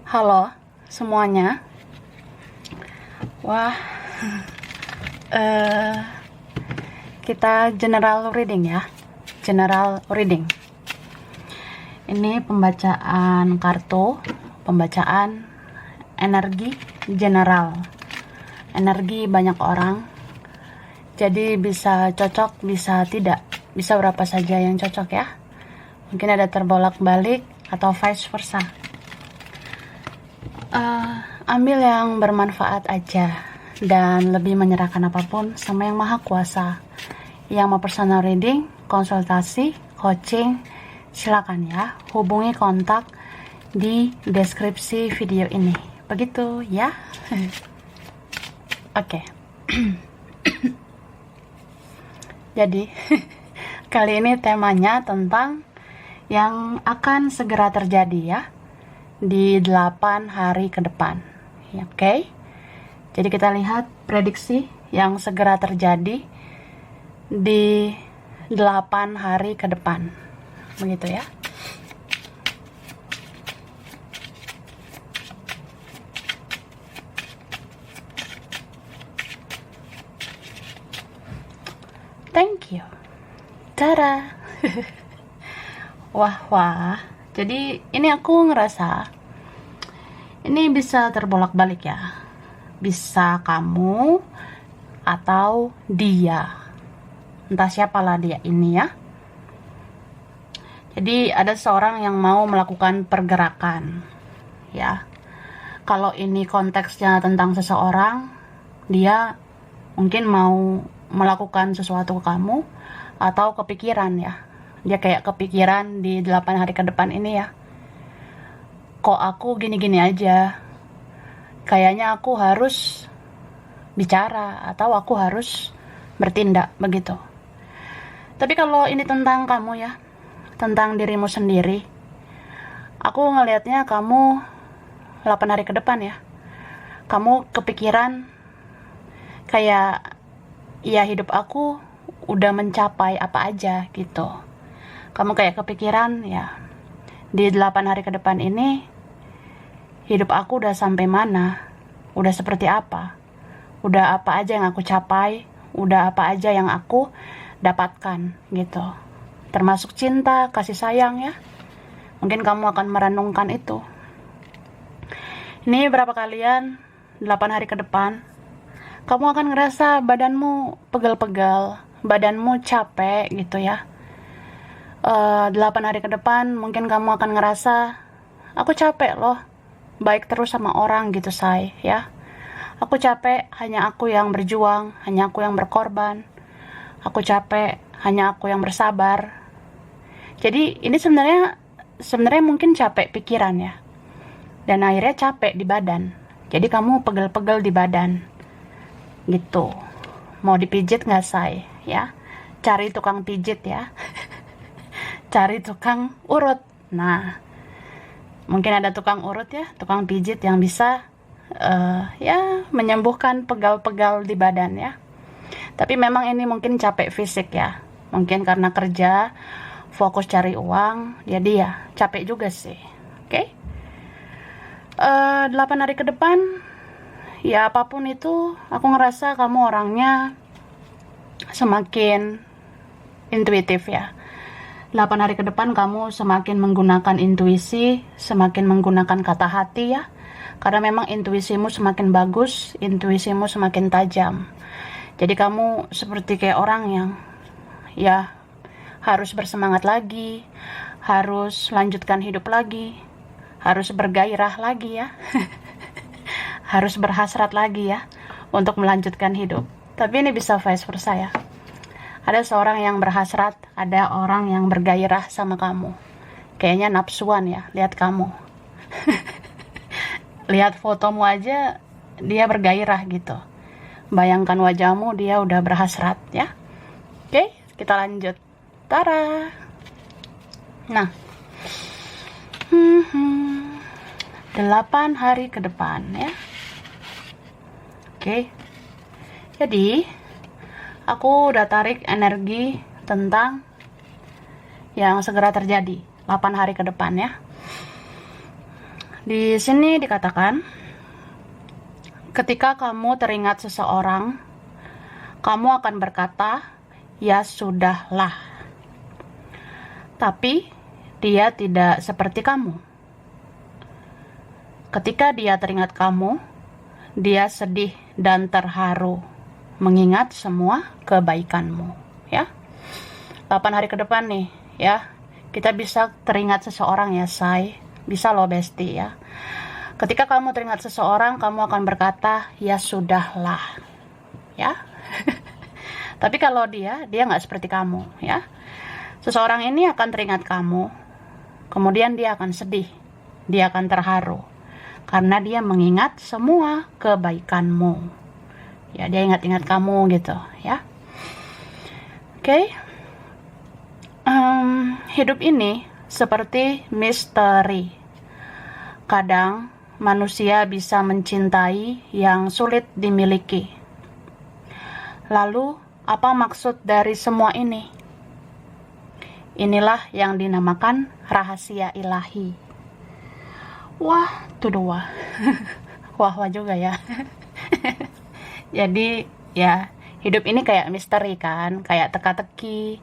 Halo semuanya. Wah, eh kita general reading ya. General reading. Ini pembacaan kartu, pembacaan energi general. Energi banyak orang. Jadi bisa cocok, bisa tidak. Bisa berapa saja yang cocok ya. Mungkin ada terbolak-balik atau vice versa. Ambil yang bermanfaat aja dan lebih menyerahkan apapun sama yang maha kuasa. Yang mau personal reading, konsultasi, coaching, silakan ya, hubungi kontak di deskripsi video ini. Begitu ya. Oke. Jadi kali ini temanya tentang yang akan segera terjadi ya di 8 hari ke depan. Oke. Jadi kita lihat prediksi yang segera terjadi di 8 hari ke depan. Begitu ya. Thank you. Tada. Wah. Jadi ini aku ngerasa ini bisa terbolak-balik ya. Bisa kamu atau dia. Entah siapalah dia ini ya. Jadi ada seorang yang mau melakukan pergerakan. Ya. Kalau ini konteksnya tentang seseorang, dia mungkin mau melakukan sesuatu ke kamu atau kepikiran ya. Dia kayak kepikiran di 8 hari ke depan ini ya. Kok aku gini-gini aja, kayaknya aku harus bicara atau aku harus bertindak begitu. Tapi kalau ini tentang kamu ya, tentang dirimu sendiri, aku ngelihatnya kamu 8 hari ke depan ya, kamu kepikiran kayak ya hidup aku udah mencapai apa aja gitu. Kamu kayak kepikiran ya, di 8 hari ke depan ini hidup aku udah sampai mana, udah seperti apa, udah apa aja yang aku capai, udah apa aja yang aku dapatkan gitu, termasuk cinta, kasih sayang ya. Mungkin kamu akan merenungkan itu. Ini berapa kalian 8 hari ke depan kamu akan ngerasa badanmu pegal-pegal, badanmu capek gitu ya. 8 hari ke depan mungkin kamu akan ngerasa aku capek loh baik terus sama orang gitu say ya. Aku capek, hanya aku yang berjuang, hanya aku yang berkorban. Aku capek, hanya aku yang bersabar. Jadi ini sebenarnya mungkin capek pikiran ya, dan akhirnya capek di badan. Jadi kamu pegel-pegel di badan gitu. Mau dipijit nggak say ya, cari tukang pijit ya. Cari tukang urut. Nah, mungkin ada tukang urut ya, tukang pijit yang bisa ya menyembuhkan pegal-pegal di badan ya. Tapi memang ini mungkin capek fisik ya. Mungkin karena kerja, fokus cari uang, jadi ya capek juga sih. Oke. 8 hari ke depan ya apapun itu, aku ngerasa kamu orangnya semakin intuitif ya. 8 hari ke depan kamu semakin menggunakan intuisi, semakin menggunakan kata hati ya. Karena memang intuisimu semakin bagus, intuisimu semakin tajam. Jadi kamu seperti kayak orang yang ya harus bersemangat lagi, harus lanjutkan hidup lagi, harus bergairah lagi ya. Harus berhasrat lagi ya untuk melanjutkan hidup. Tapi ini bisa vice versa ya. Ada seorang yang berhasrat, ada orang yang bergairah sama kamu. Kayaknya nafsuan ya, lihat kamu. Lihat fotomu aja, dia bergairah gitu. Bayangkan wajahmu, dia udah berhasrat ya. Oke, kita lanjut. Tara. Nah, 8 hari ke depan ya. Oke. Jadi aku udah tarik energi tentang yang segera terjadi 8 hari ke depan ya. Di sini dikatakan, ketika kamu teringat seseorang, kamu akan berkata, "Ya sudahlah." Tapi dia tidak seperti kamu. Ketika dia teringat kamu, dia sedih dan terharu mengingat semua kebaikanmu, ya. 8 hari ke depan nih, ya. Kita bisa teringat seseorang, ya, say. Bisa loh, Besti, ya. Ketika kamu teringat seseorang, kamu akan berkata, "Ya sudahlah." Ya. Tapi kalau dia nggak seperti kamu, ya. Seseorang ini akan teringat kamu, kemudian dia akan sedih, dia akan terharu, karena dia mengingat semua kebaikanmu. Ya, dia ingat-ingat kamu gitu, ya. Oke. Hidup ini seperti misteri. Kadang manusia bisa mencintai yang sulit dimiliki. Lalu, apa maksud dari semua ini? Inilah yang dinamakan rahasia ilahi. Wah, tuh dua. Wah juga ya. Jadi, ya, hidup ini kayak misteri kan, kayak teka-teki.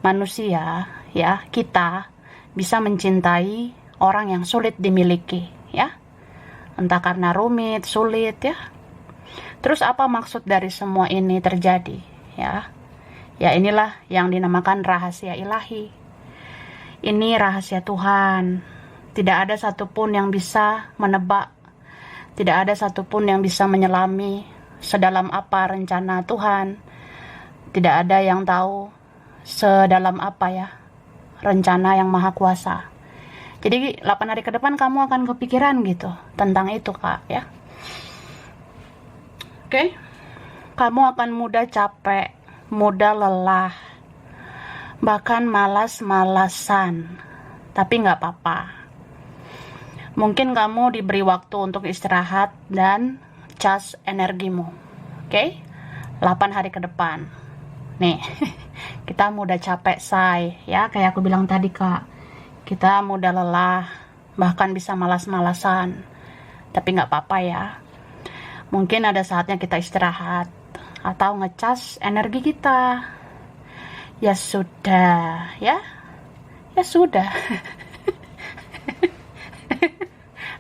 Manusia, ya, kita bisa mencintai orang yang sulit dimiliki, ya. Entah karena rumit, sulit, ya. Terus apa maksud dari semua ini terjadi, ya? Ya, inilah yang dinamakan rahasia ilahi. Ini rahasia Tuhan. Tidak ada satupun yang bisa menebak. Tidak ada satupun yang bisa menyelami sedalam apa rencana Tuhan. Tidak ada yang tahu sedalam apa, ya, rencana yang maha kuasa. Jadi 8 hari ke depan kamu akan kepikiran gitu tentang itu, Kak, ya. Oke. Kamu akan mudah capek, mudah lelah, bahkan malas-malasan. Tapi nggak apa-apa. Mungkin kamu diberi waktu untuk istirahat dan cas energimu. Oke? 8 hari ke depan. Nih, kita mudah capek, say, ya, kayak aku bilang tadi, Kak. Kita mudah lelah, bahkan bisa malas-malasan. Tapi nggak apa-apa, ya. Mungkin ada saatnya kita istirahat atau ngecas energi kita. Ya sudah, ya. Ya sudah.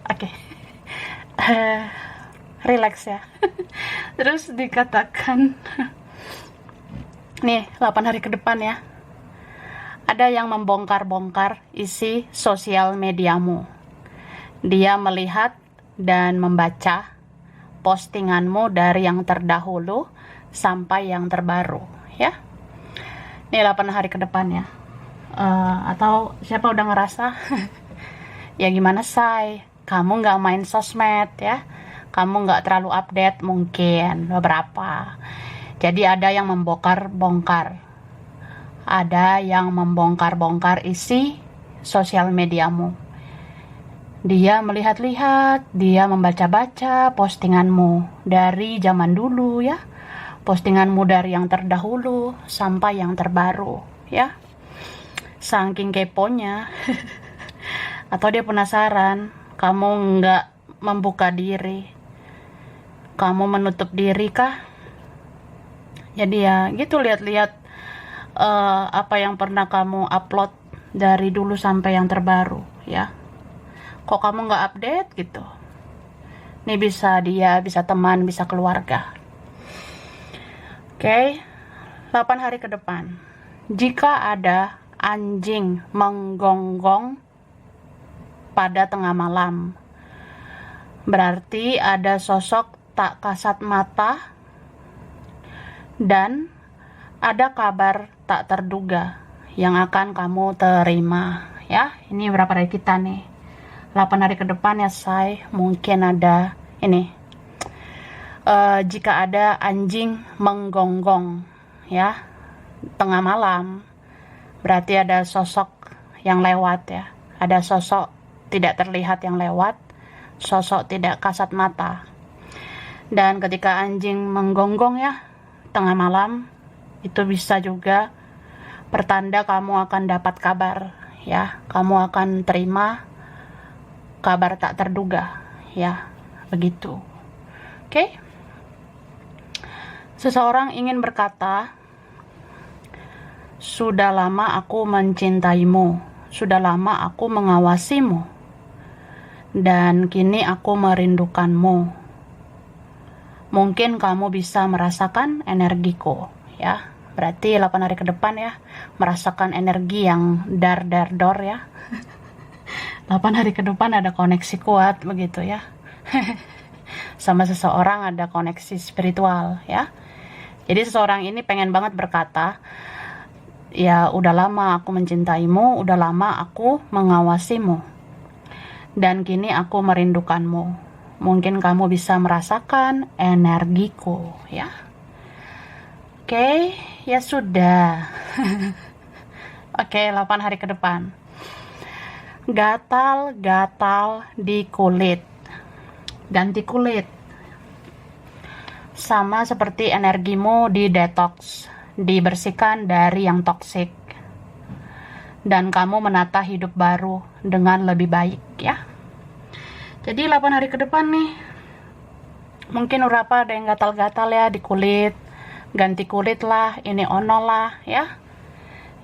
Oke. Relax, ya. Terus dikatakan nih, 8 hari ke depan, ya. Ada yang membongkar-bongkar isi sosial mediamu. Dia melihat dan membaca postinganmu dari yang terdahulu sampai yang terbaru, ya. Ini 8 hari ke depan, ya. Atau siapa udah ngerasa ya gimana, say, kamu nggak main sosmed, ya, kamu nggak terlalu update mungkin beberapa. Jadi ada yang membongkar-bongkar, ada yang membongkar-bongkar isi sosial mediamu. Dia melihat-lihat, dia membaca-baca postinganmu dari zaman dulu, ya. Postinganmu dari yang terdahulu sampai yang terbaru, ya. Saking keponya. Atau dia penasaran, kamu nggak membuka diri. Kamu menutup diri kah? Jadi ya, gitu, lihat-lihat apa yang pernah kamu upload dari dulu sampai yang terbaru, ya. Kok kamu nggak update gitu? Ini bisa dia, bisa teman, bisa keluarga. Oke, 8 hari ke depan. Jika ada anjing menggonggong pada tengah malam, berarti ada sosok tak kasat mata dan ada kabar tak terduga yang akan kamu terima, ya. Ini berapa dari kita nih? 8 hari ke depan, ya, say. Mungkin ada ini. Jika ada anjing menggonggong, ya, tengah malam, berarti ada sosok yang lewat, ya. Ada sosok tidak terlihat yang lewat, sosok tidak kasat mata. Dan ketika anjing menggonggong, ya, tengah malam, itu bisa juga pertanda kamu akan dapat kabar, ya. Kamu akan terima kabar tak terduga, ya, begitu. Oke? Seseorang ingin berkata, sudah lama aku mencintaimu, sudah lama aku mengawasimu, dan kini aku merindukanmu. Mungkin kamu bisa merasakan energiku, ya. Berarti 8 hari ke depan ya, merasakan energi yang dar-dar-dor ya. 8 hari ke depan ada koneksi kuat begitu ya. Sama seseorang ada koneksi spiritual ya. Jadi seseorang ini pengen banget berkata, ya udah lama aku mencintaimu, udah lama aku mengawasimu, dan kini aku merindukanmu. Mungkin kamu bisa merasakan energiku ya. Oke, ya sudah. Oke, 8 hari ke depan. Gatal-gatal di kulit. Ganti kulit. Sama seperti energimu di detox, dibersihkan dari yang toksik. Dan kamu menata hidup baru dengan lebih baik ya. Jadi 8 hari ke depan nih. Mungkin berapa ada yang gatal-gatal ya di kulit. Ganti kulit lah, ini ono lah ya.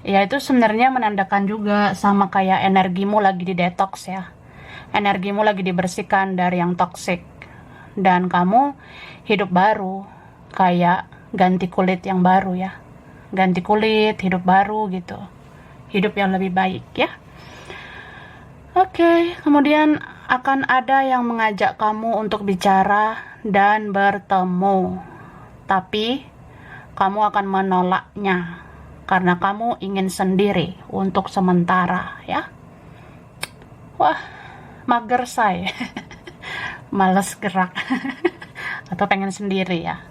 Ya itu sebenarnya menandakan juga sama kayak energimu lagi di detox ya. Energimu lagi dibersihkan dari yang toksik. Dan kamu hidup baru, kayak ganti kulit yang baru ya. Ganti kulit, hidup baru gitu. Hidup yang lebih baik ya. Oke, kemudian akan ada yang mengajak kamu untuk bicara dan bertemu. Tapi kamu akan menolaknya karena kamu ingin sendiri untuk sementara ya. Wah, mager saya. Males gerak. Atau pengen sendiri ya.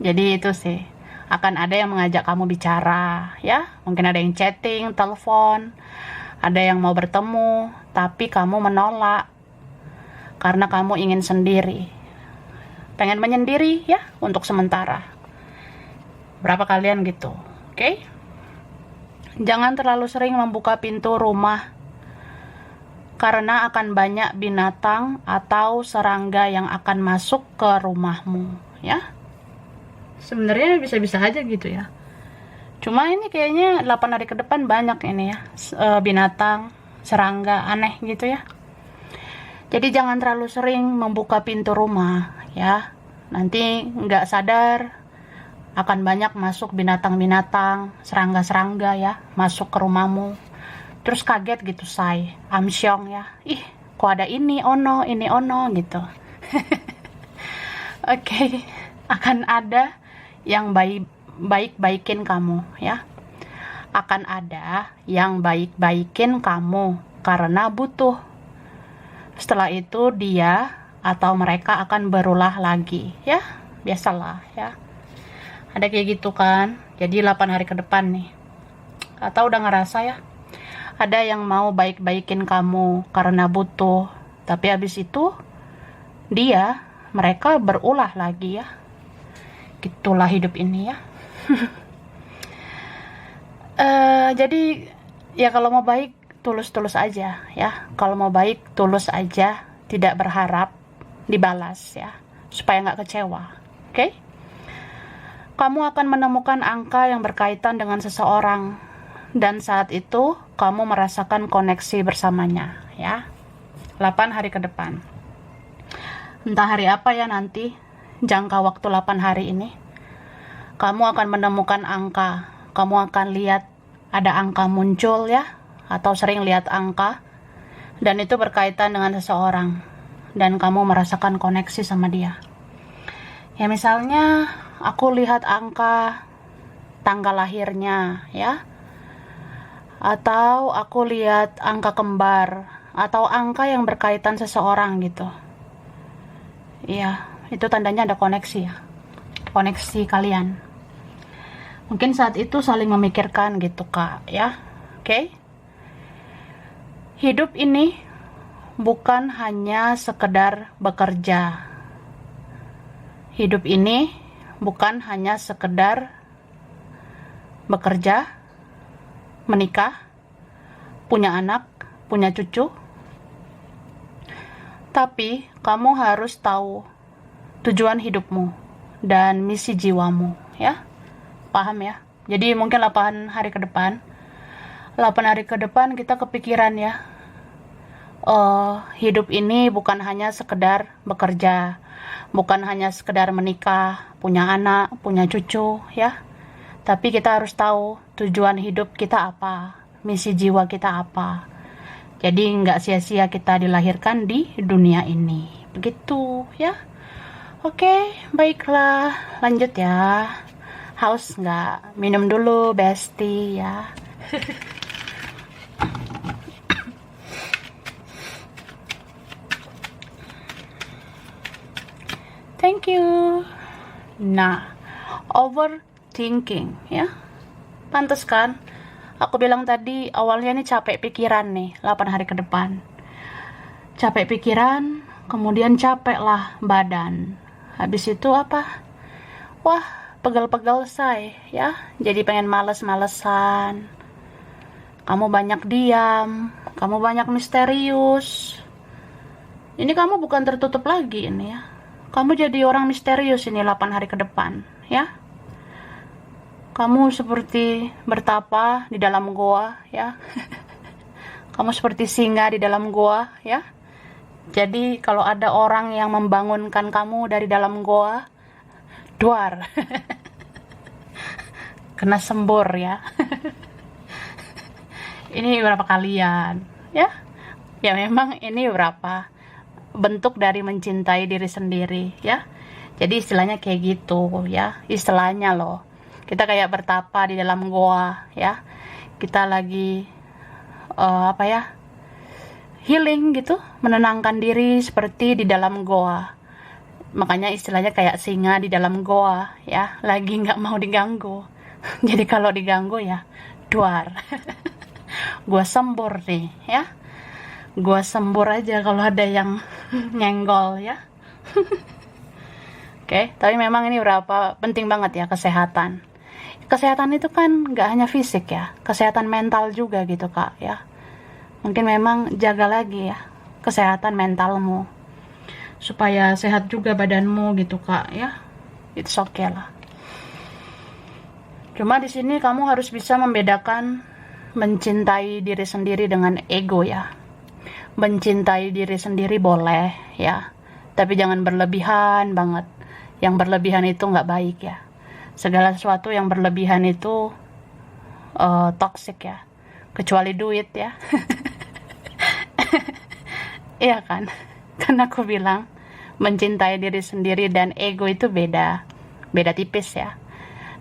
Jadi itu sih, akan ada yang mengajak kamu bicara ya. Mungkin ada yang chatting, telepon, ada yang mau bertemu, tapi kamu menolak karena kamu ingin sendiri. Pengen menyendiri ya untuk sementara. Berapa kalian gitu, oke? Jangan terlalu sering membuka pintu rumah karena akan banyak binatang atau serangga yang akan masuk ke rumahmu ya. Sebenarnya bisa-bisa aja gitu ya. Cuma ini kayaknya 8 hari ke depan banyak ini ya, binatang, serangga aneh gitu ya. Jadi jangan terlalu sering membuka pintu rumah ya. Nanti nggak sadar akan banyak masuk binatang-binatang, serangga-serangga ya, masuk ke rumahmu. Terus kaget gitu say, amsyong ya. Ih, kok ada ini ono gitu. Oke, akan ada yang baik-baikin kamu ya. Akan ada yang baik-baikin kamu karena butuh. Setelah itu dia atau mereka akan berulah lagi ya. Biasalah ya. Ada kayak gitu kan. Jadi 8 hari ke depan nih. Atau udah ngerasa ya, ada yang mau baik-baikin kamu karena butuh, tapi habis itu mereka berulah lagi ya. Gitulah hidup ini ya. Jadi ya kalau mau baik tulus-tulus aja ya. Kalau mau baik tulus aja, tidak berharap dibalas ya, supaya nggak kecewa. Oke? Kamu akan menemukan angka yang berkaitan dengan seseorang, dan saat itu kamu merasakan koneksi bersamanya ya. 8 hari ke depan. Entah hari apa ya nanti, jangka waktu 8 hari ini. Kamu akan menemukan angka. Kamu akan lihat ada angka muncul ya, atau sering lihat angka, dan itu berkaitan dengan seseorang, dan kamu merasakan koneksi sama dia. Ya misalnya aku lihat angka tanggal lahirnya ya, atau aku lihat angka kembar, atau angka yang berkaitan seseorang gitu. Iya, itu tandanya ada koneksi ya, koneksi kalian. Mungkin saat itu saling memikirkan gitu kak ya. Oke? Hidup ini bukan hanya sekedar bekerja. Hidup ini bukan hanya sekedar bekerja, menikah, punya anak, punya cucu, Tapi kamu harus tahu tujuan hidupmu dan misi jiwamu, ya. Paham ya? Jadi mungkin 8 hari ke depan, 8 hari ke depan kita kepikiran ya, hidup ini bukan hanya sekedar bekerja, bukan hanya sekedar menikah, punya anak, punya cucu, ya. Tapi kita harus tahu tujuan hidup kita apa, misi jiwa kita apa. Jadi nggak sia-sia kita dilahirkan di dunia ini. Begitu ya. Oke, baiklah. Lanjut ya. Haus nggak? Minum dulu, bestie ya. Thank you. Nah, overthinking ya. Pantes kan? Aku bilang tadi awalnya nih capek pikiran nih 8 hari ke depan. Capek pikiran, kemudian capek lah badan. Habis itu apa? Wah, pegal-pegal say ya. Jadi pengen males-malesan. Kamu banyak diam, kamu banyak misterius. Ini kamu bukan tertutup lagi ini ya. Kamu jadi orang misterius ini 8 hari ke depan ya. Kamu seperti bertapa di dalam goa ya. Kamu seperti singa di dalam goa ya. Jadi kalau ada orang yang membangunkan kamu dari dalam goa, duar. Kena sembur ya. Ini berapa kalian ya? Ya memang ini berapa bentuk dari mencintai diri sendiri ya. Jadi istilahnya kayak gitu ya. Istilahnya loh. Kita kayak bertapa di dalam goa ya. Kita lagi healing gitu, menenangkan diri seperti di dalam goa. Makanya istilahnya kayak singa di dalam goa ya, lagi nggak mau diganggu. Jadi kalau diganggu ya duar. Gua sembur nih ya. Gua sembur aja kalau ada yang nyenggol ya. Oke, tapi memang ini berapa penting banget ya kesehatan. Kesehatan itu kan nggak hanya fisik ya, kesehatan mental juga gitu kak ya. Mungkin memang jaga lagi ya kesehatan mentalmu supaya sehat juga badanmu gitu kak ya. It's okay lah. Cuma di sini kamu harus bisa membedakan mencintai diri sendiri dengan ego ya. Mencintai diri sendiri boleh ya, tapi jangan berlebihan banget. Yang berlebihan itu nggak baik ya. Segala sesuatu yang berlebihan itu toxic ya, kecuali duit ya. Iya kan? Karena aku bilang mencintai diri sendiri dan ego itu beda tipis ya.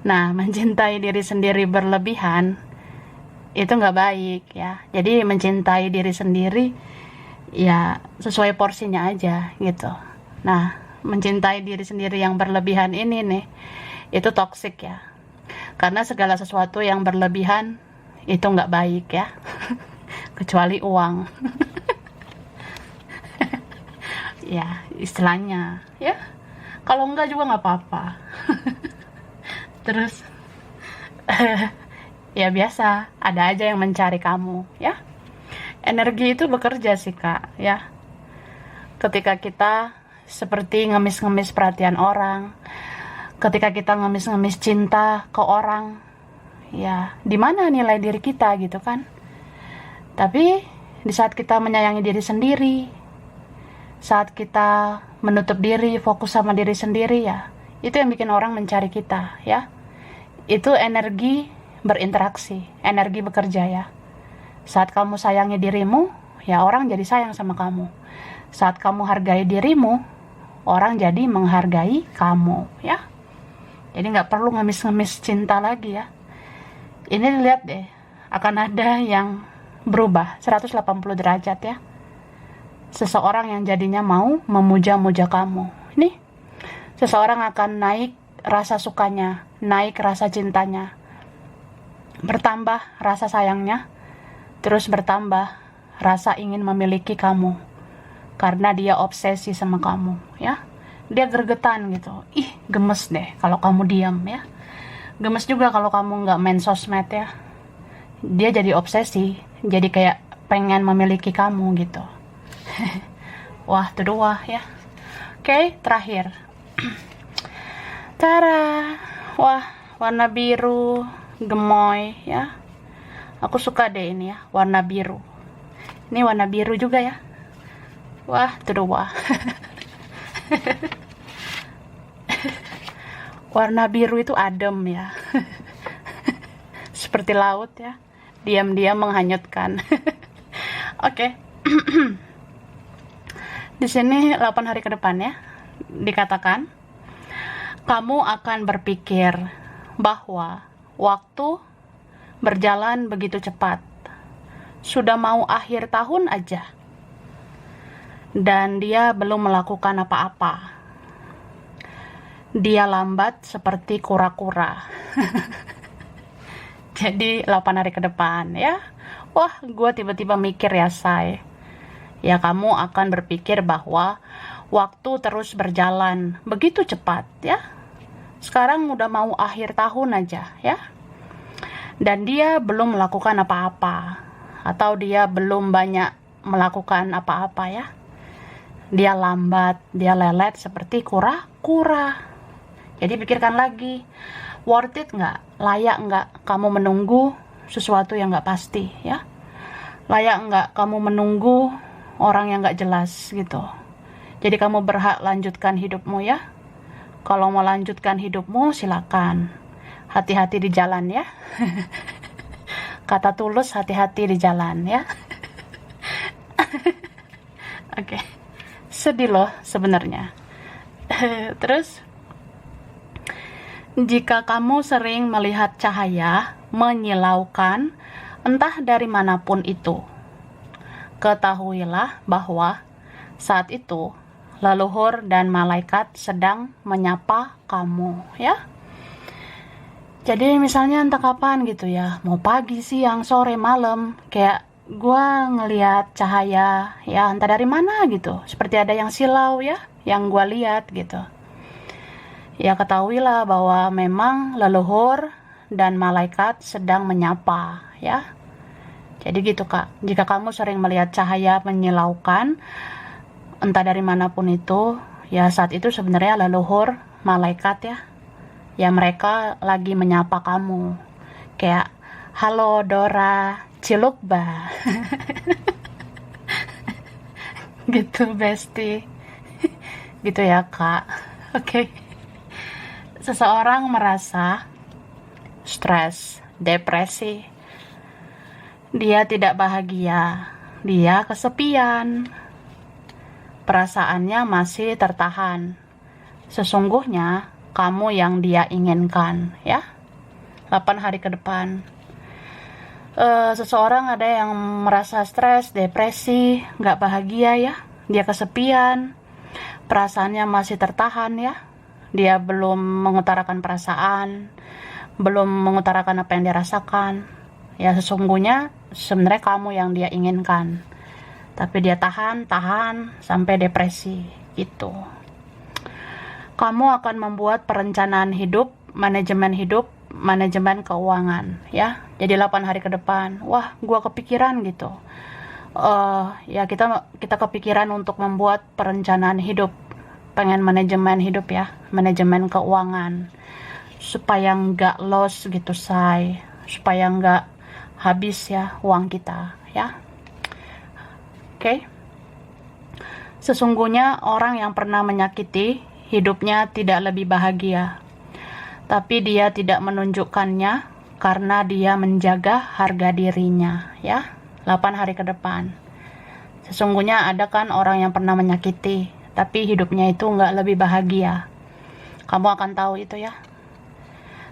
Nah, mencintai diri sendiri berlebihan itu nggak baik ya. Jadi mencintai diri sendiri ya sesuai porsinya aja gitu. Nah, mencintai diri sendiri yang berlebihan ini nih, itu toksik ya. Karena segala sesuatu yang berlebihan itu nggak baik ya. Kecuali uang. Ya, istilahnya ya. Kalau enggak juga nggak apa-apa. Terus ya biasa, ada aja yang mencari kamu ya. Energi itu bekerja sih kak ya. Ketika kita seperti ngemis-ngemis perhatian orang, ketika kita ngemis-ngemis cinta ke orang, ya di mana nilai diri kita gitu kan. Tapi di saat kita menyayangi diri sendiri, saat kita menutup diri, fokus sama diri sendiri ya, itu yang bikin orang mencari kita ya. Itu energi berinteraksi, energi bekerja ya. Saat kamu sayangi dirimu, ya orang jadi sayang sama kamu. Saat kamu hargai dirimu, orang jadi menghargai kamu ya. Jadi nggak perlu ngemis-ngemis cinta lagi ya. Ini lihat deh, akan ada yang berubah 180 derajat ya. Seseorang yang jadinya mau memuja-muja kamu. Nih, seseorang akan naik rasa sukanya, naik rasa cintanya, bertambah rasa sayangnya, terus bertambah rasa ingin memiliki kamu. Karena dia obsesi sama kamu ya. Dia gergetan gitu. Ih, gemes deh kalau kamu diam ya. Gemes juga kalau kamu nggak main sosmed ya. Dia jadi obsesi, jadi kayak pengen memiliki kamu gitu. Wah, itu dua ya. Oke, terakhir. Tara. Wah, warna biru gemoy ya. Aku suka deh ini ya, warna biru. Ini warna biru juga ya. Wah, itu dua. Warna biru itu adem ya. Seperti laut ya. Diam-diam menghanyutkan. Oke. Di sini 8 hari ke depan ya. Dikatakan kamu akan berpikir bahwa waktu berjalan begitu cepat. Sudah mau akhir tahun aja. Dan dia belum melakukan apa-apa. Dia lambat seperti kura-kura. Jadi 8 hari ke depan ya. Wah, gue tiba-tiba mikir ya, say. Ya, kamu akan berpikir bahwa waktu terus berjalan begitu cepat ya. Sekarang udah mau akhir tahun aja ya. Dan dia belum melakukan apa-apa. Atau dia belum banyak melakukan apa-apa ya. Dia lambat, dia lelet seperti kura-kura. Jadi pikirkan lagi, worth it nggak? Layak nggak kamu menunggu sesuatu yang nggak pasti ya? Layak nggak kamu menunggu orang yang nggak jelas gitu? Jadi kamu berhak lanjutkan hidupmu ya. Kalau mau lanjutkan hidupmu silakan. Hati-hati di jalan ya. Kata tulus, hati-hati di jalan ya. Oke. Sedih loh sebenarnya. Terus, jika kamu sering melihat cahaya menyilaukan entah dari manapun itu, ketahuilah bahwa saat itu leluhur dan malaikat sedang menyapa kamu ya. Jadi misalnya entah kapan gitu ya, mau pagi, siang, sore, malam, kayak gua ngelihat cahaya ya entah dari mana gitu, seperti ada yang silau ya, yang gua lihat gitu. Ya, ketahuilah bahwa memang leluhur dan malaikat sedang menyapa ya. Jadi gitu Kak, jika kamu sering melihat cahaya menyilaukan entah dari manapun itu, ya saat itu sebenarnya leluhur malaikat ya. Ya, mereka lagi menyapa kamu. Kayak, halo Dora, cilukba. Gitu Besti. Gitu ya Kak. Oke. Seseorang merasa stres, depresi. Dia tidak bahagia. Dia kesepian. Perasaannya masih tertahan. Sesungguhnya kamu yang dia inginkan ya. 8 hari ke depan. Seseorang ada yang merasa stres, depresi, gak bahagia ya. Dia kesepian. Perasaannya masih tertahan ya. Dia belum mengutarakan perasaan, belum mengutarakan apa yang dia rasakan. Ya, sesungguhnya sebenarnya kamu yang dia inginkan. Tapi dia tahan sampai depresi gitu. Kamu akan membuat perencanaan hidup, manajemen keuangan ya. Jadi 8 hari ke depan, wah gua kepikiran gitu. Ya kita kepikiran untuk membuat perencanaan hidup, pengen manajemen hidup ya, manajemen keuangan, supaya nggak loss gitu say, supaya nggak habis ya uang kita ya. Oke. Sesungguhnya orang yang pernah menyakiti hidupnya tidak lebih bahagia, tapi dia tidak menunjukkannya karena dia menjaga harga dirinya ya. 8 hari ke depan. Sesungguhnya ada kan orang yang pernah menyakiti, tapi hidupnya itu nggak lebih bahagia. Kamu akan tahu itu ya.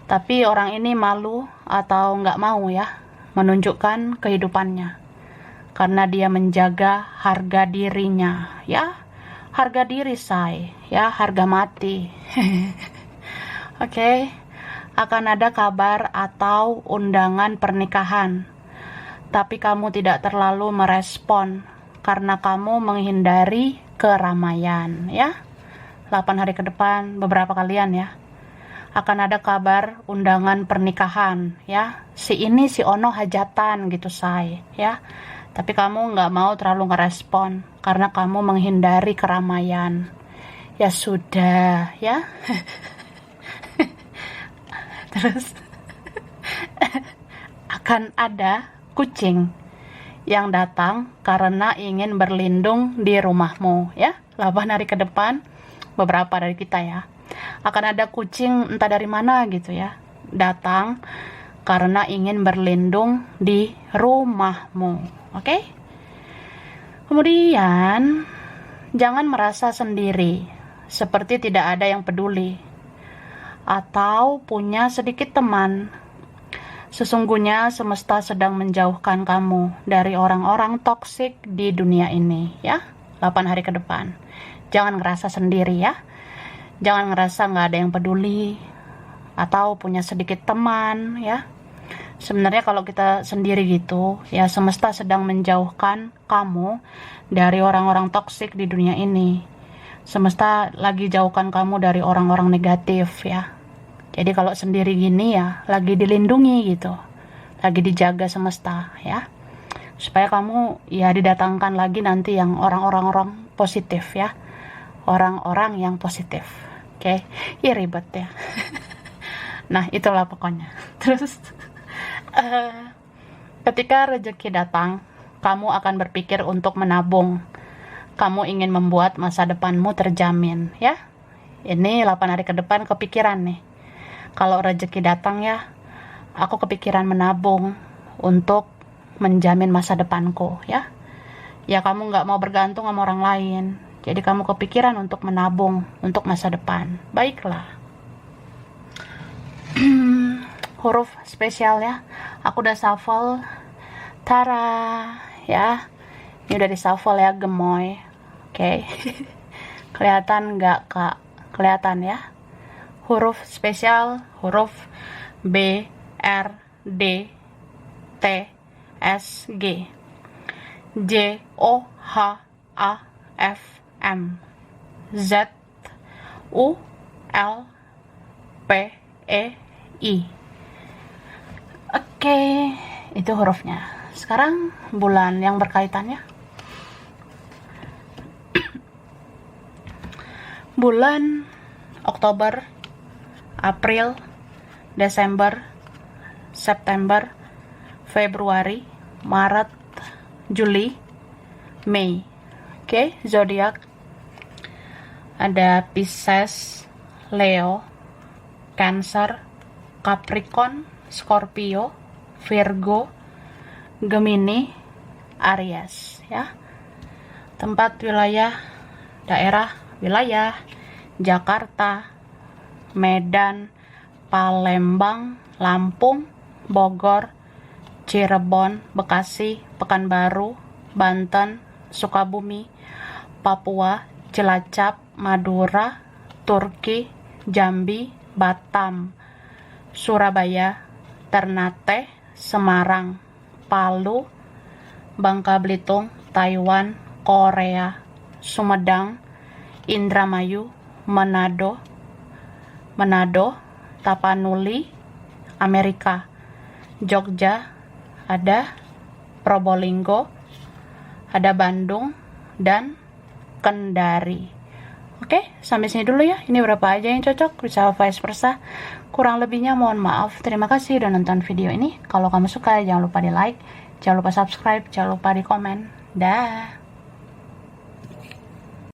Tapi orang ini malu atau nggak mau ya menunjukkan kehidupannya, karena dia menjaga harga dirinya ya. Harga diri say ya, harga mati. Oke. Akan ada kabar atau undangan pernikahan, tapi kamu tidak terlalu merespon karena kamu menghindari keramaian ya. 8 hari ke depan, beberapa kalian ya, akan ada kabar undangan pernikahan ya. Si ini si ono hajatan gitu say ya. Tapi kamu nggak mau terlalu ngerespon karena kamu menghindari keramaian. Ya sudah, ya. Terus akan ada kucing yang datang karena ingin berlindung di rumahmu, ya. 8 hari ke depan, beberapa dari kita ya, akan ada kucing entah dari mana gitu ya, datang karena ingin berlindung di rumahmu. Oke? Kemudian jangan merasa sendiri, seperti tidak ada yang peduli atau punya sedikit teman. Sesungguhnya semesta sedang menjauhkan kamu dari orang-orang toksik di dunia ini, ya. 8 hari ke depan. Jangan ngerasa sendiri, ya. Jangan ngerasa nggak ada yang peduli atau punya sedikit teman, ya. Sebenarnya kalau kita sendiri gitu, ya semesta sedang menjauhkan kamu dari orang-orang toksik di dunia ini. Semesta lagi jauhkan kamu dari orang-orang negatif, ya. Jadi kalau sendiri gini ya, lagi dilindungi gitu. Lagi dijaga semesta, ya. Supaya kamu ya didatangkan lagi nanti yang orang-orang positif, ya. Orang-orang yang positif. Oke. Ya ribet ya. Nah, itulah pokoknya. Terus ketika rezeki datang, kamu akan berpikir untuk menabung. Kamu ingin membuat masa depanmu terjamin, ya. Ini 8 hari ke depan kepikiran nih. Kalau rezeki datang ya, aku kepikiran menabung untuk menjamin masa depanku, ya. Ya kamu nggak mau bergantung sama orang lain. Jadi kamu kepikiran untuk menabung untuk masa depan. Baiklah. Huruf spesial ya. Aku udah shuffle. Tara, ya. Ini udah di shuffle ya, gemoy. Oke. Kelihatan nggak, Kak? Kelihatan ya. Huruf spesial, huruf B, R, D, T, S, G, J, O, H, A, F, M, Z, U, L, P, E, I. Oke, itu hurufnya. Sekarang bulan yang berkaitannya. Bulan Oktober, April, Desember, September, Februari, Maret, Juli, Mei. Oke, zodiak ada Pisces, Leo, Cancer, Capricorn, Scorpio, Virgo, Gemini, Aries, ya. Tempat wilayah, daerah wilayah Jakarta, Medan, Palembang, Lampung, Bogor, Cirebon, Bekasi, Pekanbaru, Banten, Sukabumi, Papua, Cilacap, Madura, Turki, Jambi, Batam, Surabaya, Ternate, Semarang, Palu, Bangka Belitung, Taiwan, Korea, Sumedang, Indramayu, Manado, Tapanuli, Amerika, Jogja, ada Probolinggo, ada Bandung, dan Kendari. Oke, sampai sini dulu ya. Ini berapa aja yang cocok, bisa vice versa. Kurang lebihnya mohon maaf. Terima kasih udah nonton video ini. Kalau kamu suka, jangan lupa di like, jangan lupa subscribe, jangan lupa di komen. Dah.